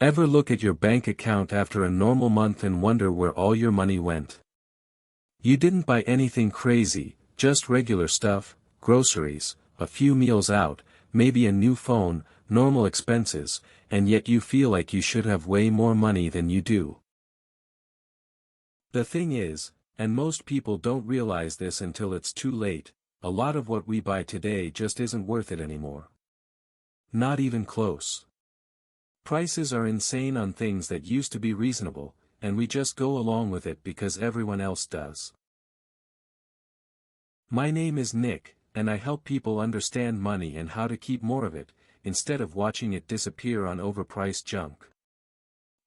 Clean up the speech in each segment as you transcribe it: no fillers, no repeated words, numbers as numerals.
Ever look at your bank account after a normal month and wonder where all your money went? You didn't buy anything crazy, just regular stuff, groceries, a few meals out, maybe a new phone, normal expenses, and yet you feel like you should have way more money than you do. The thing is, and most people don't realize this until it's too late, a lot of what we buy today just isn't worth it anymore. Not even close. Prices are insane on things that used to be reasonable, and we just go along with it because everyone else does. My name is Nick, and I help people understand money and how to keep more of it, instead of watching it disappear on overpriced junk.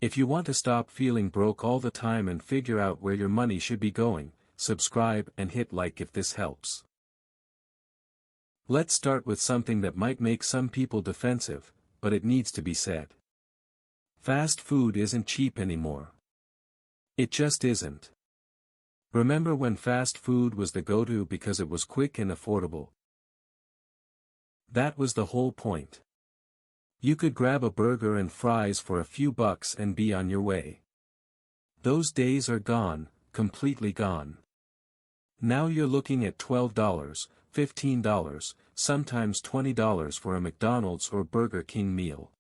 If you want to stop feeling broke all the time and figure out where your money should be going, subscribe and hit like if this helps. Let's start with something that might make some people defensive, but it needs to be said. Fast food isn't cheap anymore. It just isn't. Remember when fast food was the go-to because it was quick and affordable? That was the whole point. You could grab a burger and fries for a few bucks and be on your way. Those days are gone, completely gone. Now you're looking at $12, $15, sometimes $20 for a McDonald's or Burger King meal.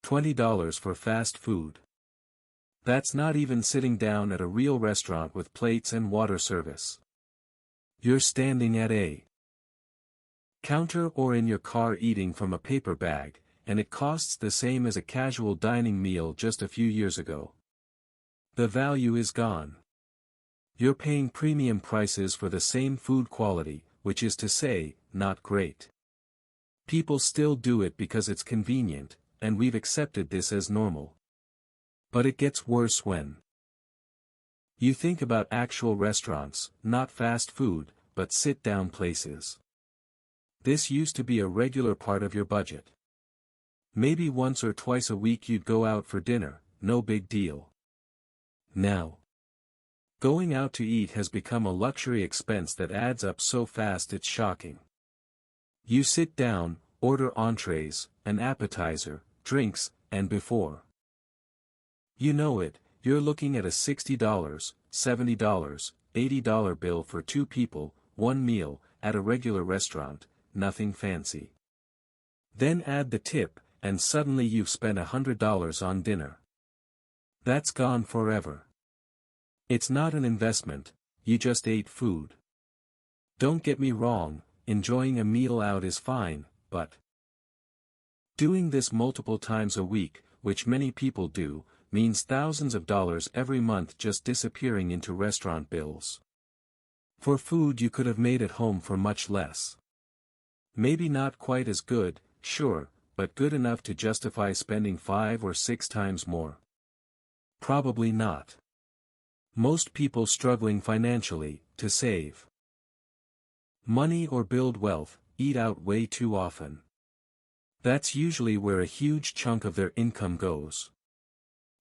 $20 for fast food. That's not even sitting down at a real restaurant with plates and water service. You're standing at a counter or in your car eating from a paper bag, and it costs the same as a casual dining meal just a few years ago. The value is gone. You're paying premium prices for the same food quality, which is to say, not great. People still do it because it's convenient, and we've accepted this as normal. But it gets worse when you think about actual restaurants, not fast food, but sit-down places. This used to be a regular part of your budget. Maybe once or twice a week you'd go out for dinner, no big deal. Now, going out to eat has become a luxury expense that adds up so fast it's shocking. You sit down, order entrees, an appetizer, drinks, and before you know it, you're looking at a $60, $70, $80 bill for two people, one meal, at a regular restaurant, nothing fancy. Then add the tip, and suddenly you've spent $100 on dinner. That's gone forever. It's not an investment, you just ate food. Don't get me wrong, enjoying a meal out is fine, but doing this multiple times a week, which many people do, means thousands of dollars every month just disappearing into restaurant bills. For food you could have made at home for much less. Maybe not quite as good, sure, but good enough to justify spending 5 or 6 times more. Probably not. Most people struggling financially, to save money or build wealth, eat out way too often. That's usually where a huge chunk of their income goes.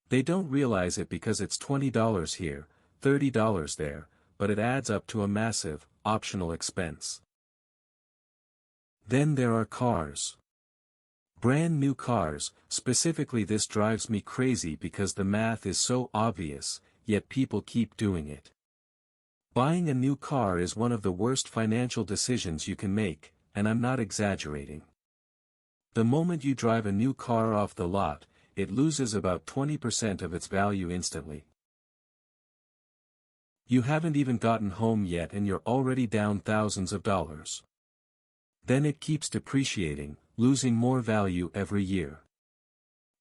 They don't realize it because it's $20 here, $30 there, but it adds up to a massive, optional expense. Then there are cars. Brand new cars, specifically this drives me crazy because the math is so obvious, yet people keep doing it. Buying a new car is one of the worst financial decisions you can make, and I'm not exaggerating. The moment you drive a new car off the lot, it loses about 20% of its value instantly. You haven't even gotten home yet and you're already down thousands of dollars. Then it keeps depreciating, losing more value every year.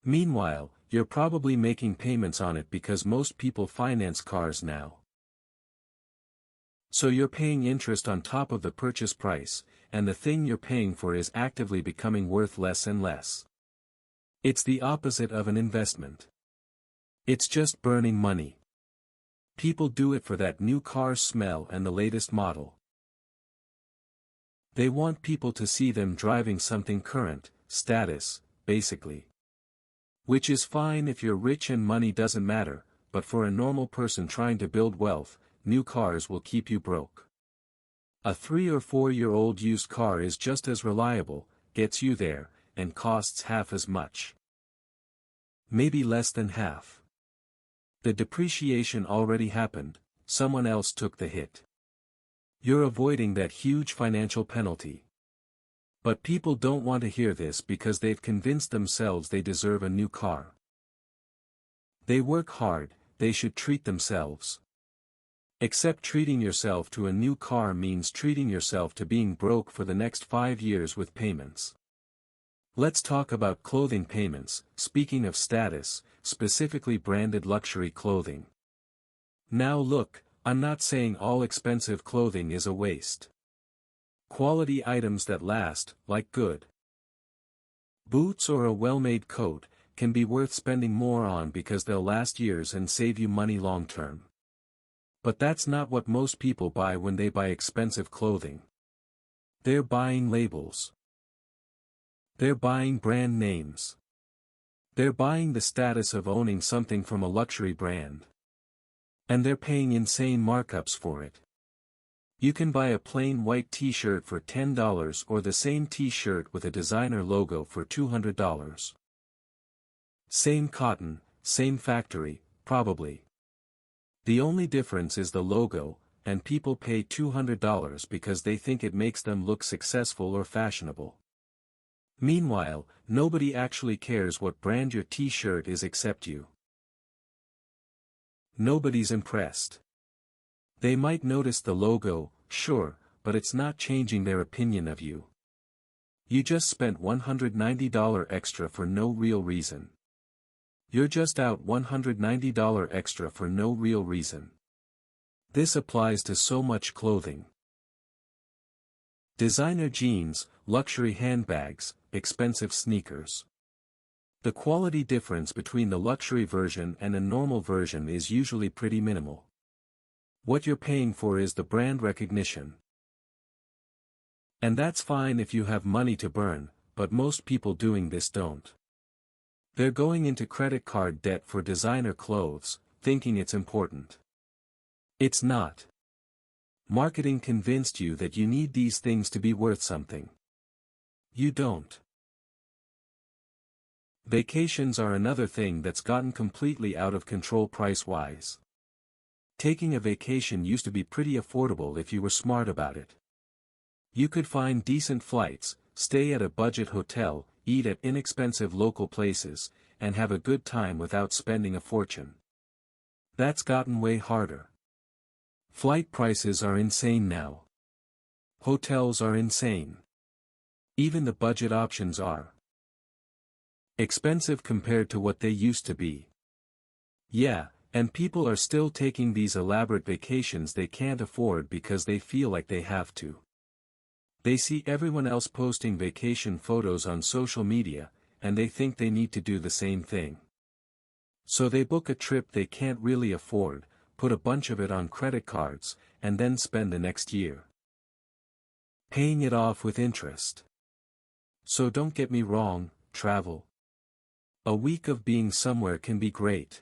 Meanwhile, you're probably making payments on it because most people finance cars now. So you're paying interest on top of the purchase price, and the thing you're paying for is actively becoming worth less and less. It's the opposite of an investment. It's just burning money. People do it for that new car smell and the latest model. They want people to see them driving something current, status, basically. Which is fine if you're rich and money doesn't matter, but for a normal person trying to build wealth, new cars will keep you broke. A 3 or 4-year-old used car is just as reliable, gets you there, and costs half as much. Maybe less than half. The depreciation already happened, someone else took the hit. You're avoiding that huge financial penalty. But people don't want to hear this because they've convinced themselves they deserve a new car. They work hard, they should treat themselves. Except treating yourself to a new car means treating yourself to being broke for the next 5 years with payments. Let's talk about clothing payments, speaking of status, specifically branded luxury clothing. Now look, I'm not saying all expensive clothing is a waste. Quality items that last, like good boots or a well-made coat, can be worth spending more on because they'll last years and save you money long-term. But that's not what most people buy when they buy expensive clothing. They're buying labels. They're buying brand names. They're buying the status of owning something from a luxury brand. And they're paying insane markups for it. You can buy a plain white t-shirt for $10 or the same t-shirt with a designer logo for $200. Same cotton, same factory, probably. The only difference is the logo, and people pay $200 because they think it makes them look successful or fashionable. Meanwhile, nobody actually cares what brand your t-shirt is except you. Nobody's impressed. They might notice the logo, sure, but it's not changing their opinion of you. You just spent $190 extra for no real reason. You're just out $190 extra for no real reason. This applies to so much clothing. Designer jeans, luxury handbags, expensive sneakers. The quality difference between the luxury version and a normal version is usually pretty minimal. What you're paying for is the brand recognition. And that's fine if you have money to burn, but most people doing this don't. They're going into credit card debt for designer clothes, thinking it's important. It's not. Marketing convinced you that you need these things to be worth something. You don't. Vacations are another thing that's gotten completely out of control price-wise. Taking a vacation used to be pretty affordable if you were smart about it. You could find decent flights, stay at a budget hotel, eat at inexpensive local places, and have a good time without spending a fortune. That's gotten way harder. Flight prices are insane now. Hotels are insane. Even the budget options are expensive compared to what they used to be. Yeah, and people are still taking these elaborate vacations they can't afford because they feel like they have to. They see everyone else posting vacation photos on social media, and they think they need to do the same thing. So they book a trip they can't really afford, put a bunch of it on credit cards, and then spend the next year paying it off with interest. So don't get me wrong, travel. A week of being somewhere can be great.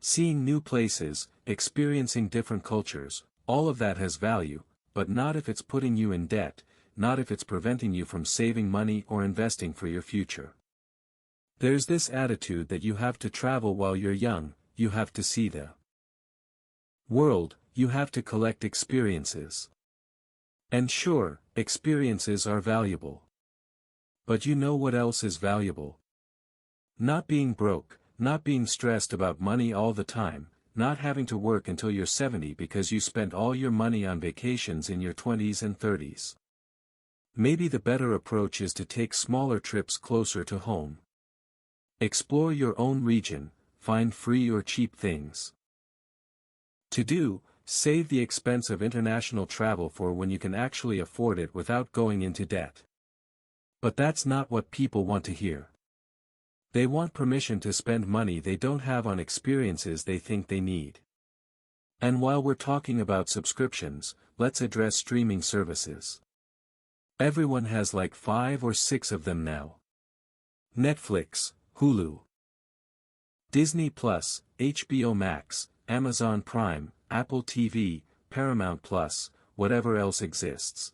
Seeing new places, experiencing different cultures, all of that has value, but not if it's putting you in debt, not if it's preventing you from saving money or investing for your future. There's this attitude that you have to travel while you're young, you have to see the world, you have to collect experiences. And sure, experiences are valuable. But you know what else is valuable? Not being broke, not being stressed about money all the time, not having to work until you're 70 because you spent all your money on vacations in your 20s and 30s. Maybe the better approach is to take smaller trips closer to home. Explore your own region, find free or cheap things to do, save the expense of international travel for when you can actually afford it without going into debt. But that's not what people want to hear. They want permission to spend money they don't have on experiences they think they need. And while we're talking about subscriptions, let's address streaming services. Everyone has like 5 or 6 of them now. Netflix, Hulu, Disney Plus, HBO Max, Amazon Prime, Apple TV, Paramount Plus, whatever else exists.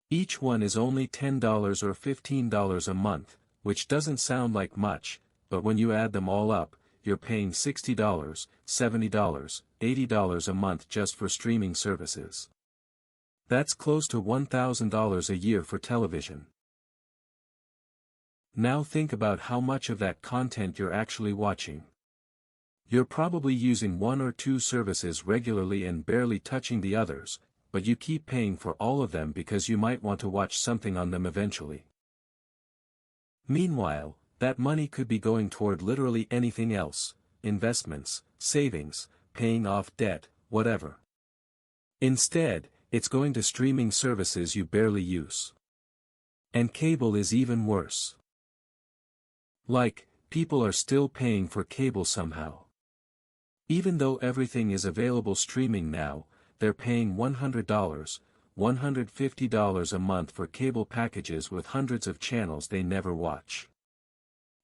Each one is only $10 or $15 a month, which doesn't sound like much, but when you add them all up, you're paying $60, $70, $80 a month just for streaming services. That's close to $1,000 a year for television. Now think about how much of that content you're actually watching. You're probably using one or two services regularly and barely touching the others, but you keep paying for all of them because you might want to watch something on them eventually. Meanwhile, that money could be going toward literally anything else: investments, savings, paying off debt, whatever. Instead, it's going to streaming services you barely use. And cable is even worse. Like, people are still paying for cable somehow. Even though everything is available streaming now, they're paying $100, $150 a month for cable packages with hundreds of channels they never watch.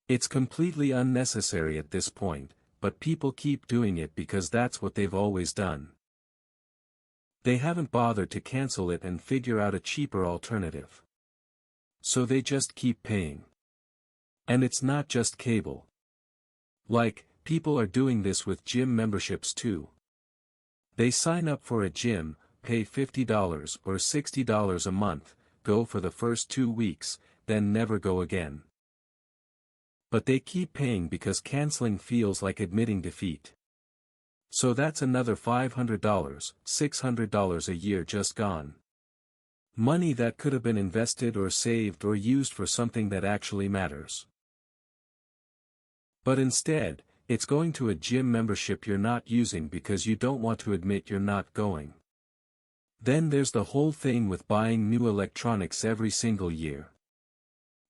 It's completely unnecessary at this point, but people keep doing it because that's what they've always done. They haven't bothered to cancel it and figure out a cheaper alternative. So they just keep paying. And it's not just cable. Like, people are doing this with gym memberships too. They sign up for a gym, pay $50 or $60 a month, go for the first 2 weeks, then never go again. But they keep paying because canceling feels like admitting defeat. So that's another $500, $600 a year just gone. Money that could have been invested or saved or used for something that actually matters. But instead, it's going to a gym membership you're not using because you don't want to admit you're not going. Then there's the whole thing with buying new electronics every single year.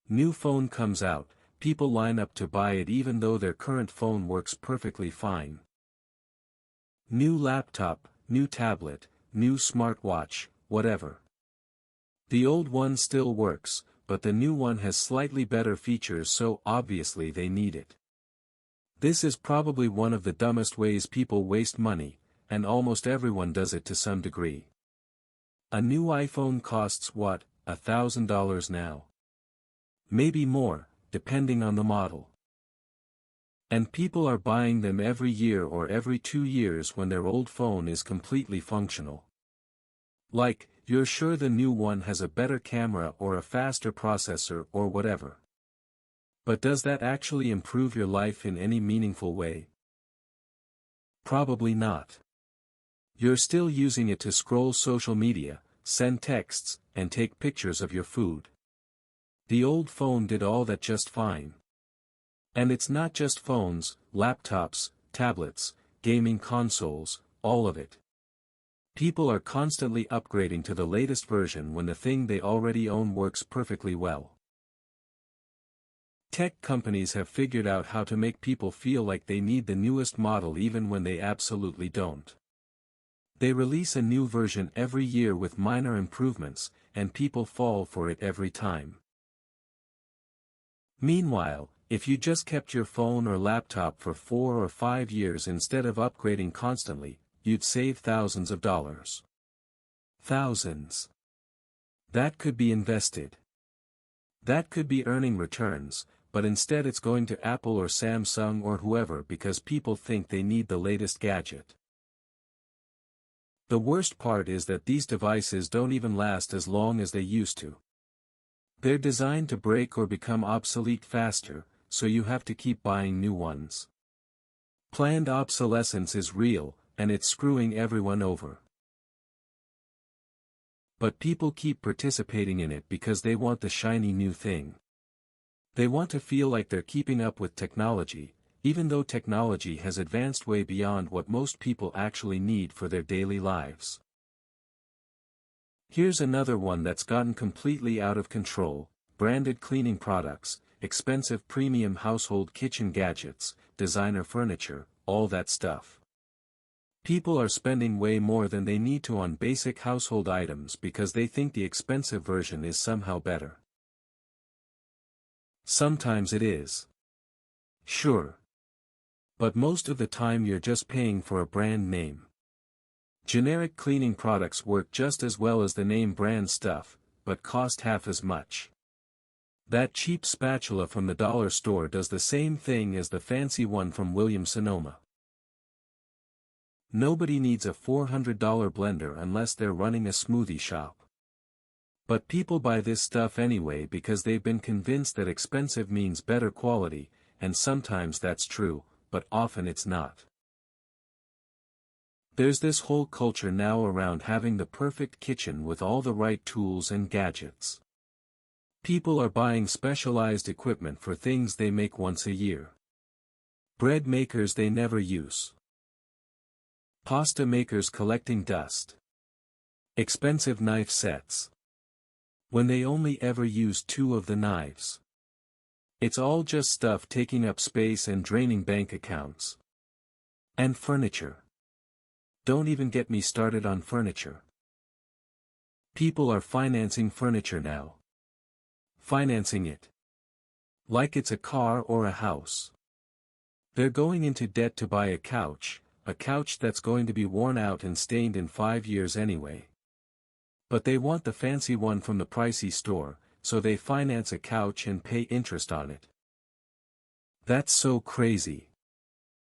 New phone comes out, people line up to buy it even though their current phone works perfectly fine. New laptop, new tablet, new smartwatch, whatever. The old one still works, but the new one has slightly better features, so obviously they need it. This is probably one of the dumbest ways people waste money, and almost everyone does it to some degree. A new iPhone costs what, $1,000 now? Maybe more, depending on the model. And people are buying them every year or every 2 years when their old phone is completely functional. Like, you're sure the new one has a better camera or a faster processor or whatever. But does that actually improve your life in any meaningful way? Probably not. You're still using it to scroll social media, send texts, and take pictures of your food. The old phone did all that just fine. And it's not just phones, laptops, tablets, gaming consoles, all of it. People are constantly upgrading to the latest version when the thing they already own works perfectly well. Tech companies have figured out how to make people feel like they need the newest model even when they absolutely don't. They release a new version every year with minor improvements, and people fall for it every time. Meanwhile, if you just kept your phone or laptop for 4 or 5 years instead of upgrading constantly, you'd save thousands of dollars. Thousands. That could be invested. That could be earning returns, but instead it's going to Apple or Samsung or whoever because people think they need the latest gadget. The worst part is that these devices don't even last as long as they used to. They're designed to break or become obsolete faster, so you have to keep buying new ones. Planned obsolescence is real, and it's screwing everyone over. But people keep participating in it because they want the shiny new thing. They want to feel like they're keeping up with technology, even though technology has advanced way beyond what most people actually need for their daily lives. Here's another one that's gotten completely out of control: branded cleaning products, expensive premium household kitchen gadgets, designer furniture, all that stuff. People are spending way more than they need to on basic household items because they think the expensive version is somehow better. Sometimes it is. Sure. But most of the time you're just paying for a brand name. Generic cleaning products work just as well as the name brand stuff, but cost half as much. That cheap spatula from the dollar store does the same thing as the fancy one from Williams-Sonoma. Nobody needs a $400 blender unless they're running a smoothie shop. But people buy this stuff anyway because they've been convinced that expensive means better quality, and sometimes that's true, but often it's not. There's this whole culture now around having the perfect kitchen with all the right tools and gadgets. People are buying specialized equipment for things they make once a year. Bread makers they never use. Pasta makers collecting dust. Expensive knife sets. When they only ever use 2 of the knives. It's all just stuff taking up space and draining bank accounts. And furniture. Don't even get me started on furniture. People are financing furniture now. Financing it. Like it's a car or a house. They're going into debt to buy a couch that's going to be worn out and stained in 5 years anyway. But they want the fancy one from the pricey store, so they finance a couch and pay interest on it. That's so crazy.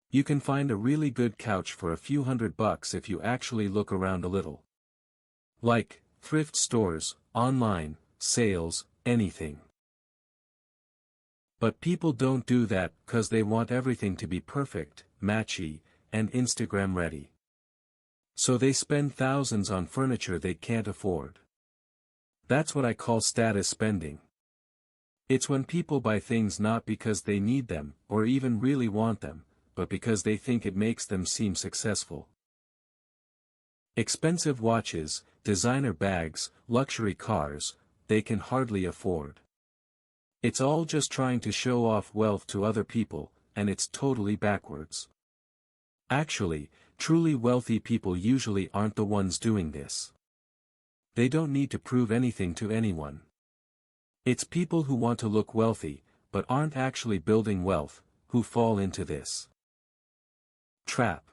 You can find a really good couch for a few $100 if you actually look around a little. Like, thrift stores, online, sales, anything. But people don't do that because they want everything to be perfect, matchy, and Instagram ready. So they spend thousands on furniture they can't afford. That's what I call status spending. It's when people buy things not because they need them, or even really want them, but because they think it makes them seem successful. Expensive watches, designer bags, luxury cars, they can hardly afford. It's all just trying to show off wealth to other people, and it's totally backwards. Actually, truly wealthy people usually aren't the ones doing this. They don't need to prove anything to anyone. It's people who want to look wealthy, but aren't actually building wealth, who fall into this trap.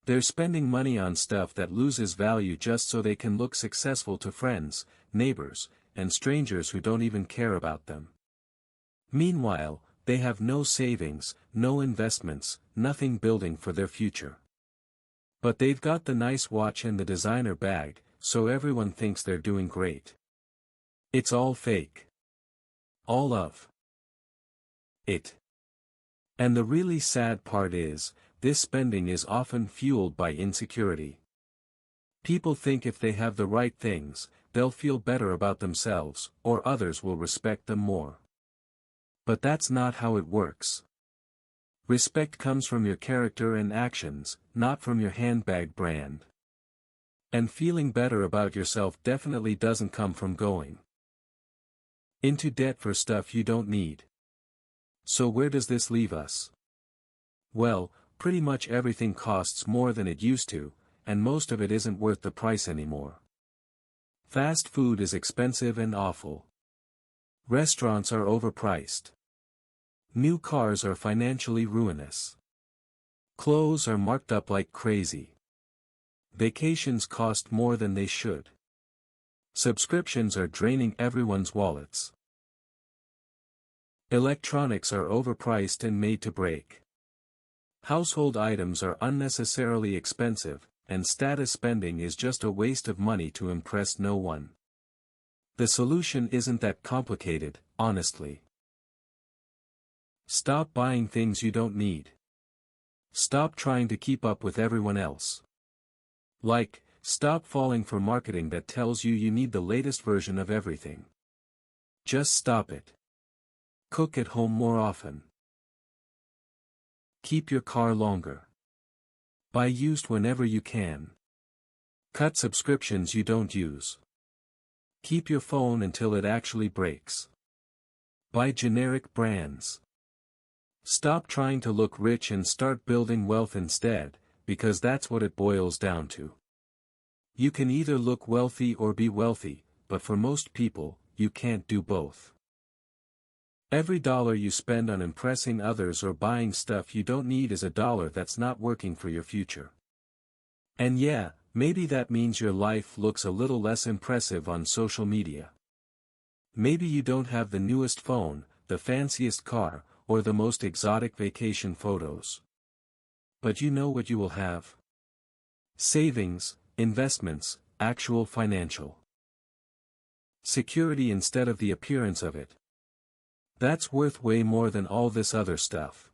They're spending money on stuff that loses value just so they can look successful to friends, neighbors, and strangers who don't even care about them. Meanwhile, they have no savings, no investments, nothing building for their future. But they've got the nice watch and the designer bag, so everyone thinks they're doing great. It's all fake. All of it. And the really sad part is, this spending is often fueled by insecurity. People think if they have the right things, they'll feel better about themselves, or others will respect them more. But that's not how it works. Respect comes from your character and actions, not from your handbag brand. And feeling better about yourself definitely doesn't come from going into debt for stuff you don't need. So where does this leave us? Well, pretty much everything costs more than it used to, and most of it isn't worth the price anymore. Fast food is expensive and awful. Restaurants are overpriced. New cars are financially ruinous. Clothes are marked up like crazy. Vacations cost more than they should. Subscriptions are draining everyone's wallets. Electronics are overpriced and made to break. Household items are unnecessarily expensive, and status spending is just a waste of money to impress no one. The solution isn't that complicated, honestly. Stop buying things you don't need. Stop trying to keep up with everyone else. Like, stop falling for marketing that tells you need the latest version of everything. Just stop it. Cook at home more often. Keep your car longer. Buy used whenever you can. Cut subscriptions you don't use. Keep your phone until it actually breaks. Buy generic brands. Stop trying to look rich and start building wealth instead, because that's what it boils down to. You can either look wealthy or be wealthy, but for most people, you can't do both. Every dollar you spend on impressing others or buying stuff you don't need is a dollar that's not working for your future. And yeah, maybe that means your life looks a little less impressive on social media. Maybe you don't have the newest phone, the fanciest car, or the most exotic vacation photos. But you know what you will have? Savings, investments, actual financial security instead of the appearance of it. That's worth way more than all this other stuff.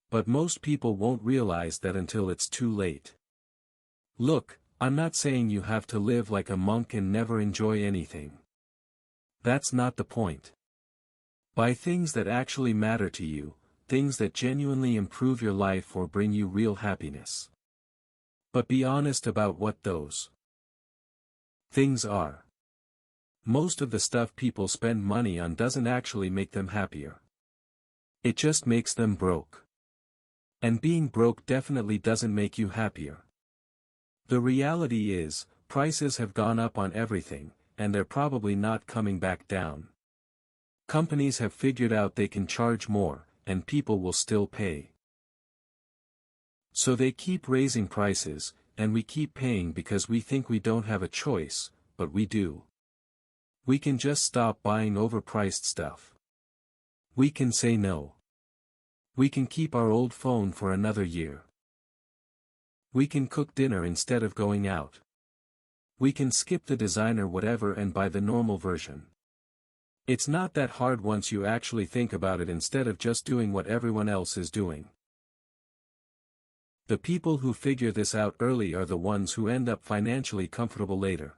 But most people won't realize that until it's too late. Look, I'm not saying you have to live like a monk and never enjoy anything. That's not the point. Buy things that actually matter to you, things that genuinely improve your life or bring you real happiness. But be honest about what those things are. Most of the stuff people spend money on doesn't actually make them happier. It just makes them broke. And being broke definitely doesn't make you happier. The reality is, prices have gone up on everything, and they're probably not coming back down. Companies have figured out they can charge more, and people will still pay. So they keep raising prices, and we keep paying because we think we don't have a choice, but we do. We can just stop buying overpriced stuff. We can say no. We can keep our old phone for another year. We can cook dinner instead of going out. We can skip the designer whatever and buy the normal version. It's not that hard once you actually think about it instead of just doing what everyone else is doing. The people who figure this out early are the ones who end up financially comfortable later.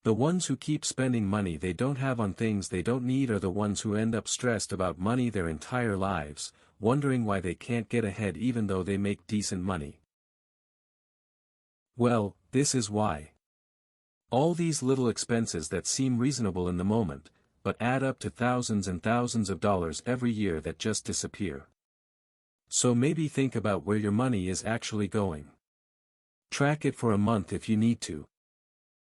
The ones who keep spending money they don't have on things they don't need are the ones who end up stressed about money their entire lives, wondering why they can't get ahead even though they make decent money. Well, this is why. All these little expenses that seem reasonable in the moment, but add up to thousands and thousands of dollars every year that just disappear. So maybe think about where your money is actually going. Track it for a month if you need to,